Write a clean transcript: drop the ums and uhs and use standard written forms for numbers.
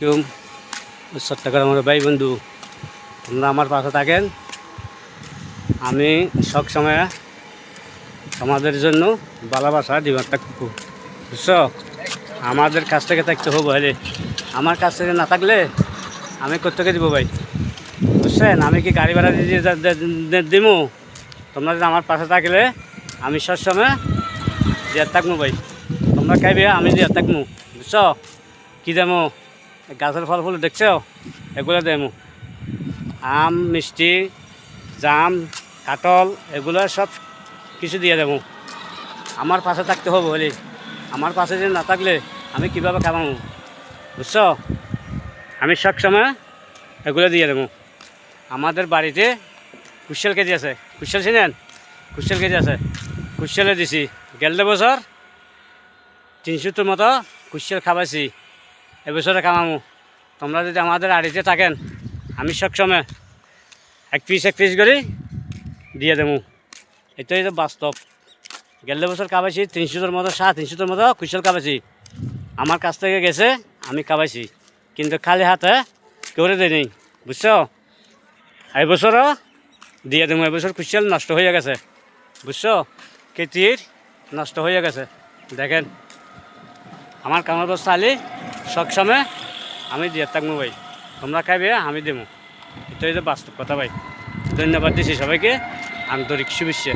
কেউ ছোট্টকার আমার ভাই বন্ধু, তোমরা আমার পাশে থাকেন। আমি সব সময় তোমাদের জন্য ভালোবাসা দিবার থাকবো, বুঝছো? আমাদের কাছ থেকে থাকতে হবো, হলে আমার কাছ থেকে না থাকলে আমি কোথেকে দিব ভাই, বুঝছেন? আমি কি গাড়ি ভাড়া দিয়ে দিমু? তোমরা যদি আমার পাশে থাকলে আমি সবসময় দিয়ে থাকবো ভাই। তোমরা খাইবে, আমি দিয়ে থাকবো, বুঝছো? কী দেবো? গাছের ফল ফুল দেখছো, এগুলো দেবো। আম, মিষ্টি, জাম, কাঁঠাল, এগুলো সব কিছু দিয়ে দেবো। আমার পাশে থাকতে হবে, বলি আমার পাশে যদি না থাকলে আমি কীভাবে খাওয়াবো, বুঝছো? আমি সবসময় এগুলো দিয়ে দেবো। আমাদের বাড়িতে কুশাল কেজি আছে, কুশাল চিনেন? কুশাল কেজি আছে, কুশালে দিছি। গেলে বছর 300 মতো কুশাল খাওয়াইছি, এবছরে খাওয়ামো। তোমরা যদি আমাদের আড়িতে থাকেন আমি সবসময় এক পিস করে দিয়ে দেবো। এটাই তো বাস্তব। গেলে বছর খাওয়াইছি 300 মতো, 350 মতো কুশাল খাওয়াইছি। আমার কাছ থেকে গেছে, আমি খাওয়াইছি, কিন্তু খালি হাতে কেউ দেয়নি, বুঝছো? এবছরও দিয়ে দেবো। এবছর কুশাল নষ্ট হয়ে গেছে, বুঝছো? খেতির নষ্ট হয়ে গেছে। দেখেন আমার কামার বস্তা আলি সবসময় আমি দিয়ে থাকবো ভাই। তোমরা খাইবে, আমি দেবো। এটাই তো বাস্তব কথা ভাই। ধন্যবাদ দিচ্ছি সবাইকে, আন্তরিক শুভেচ্ছা।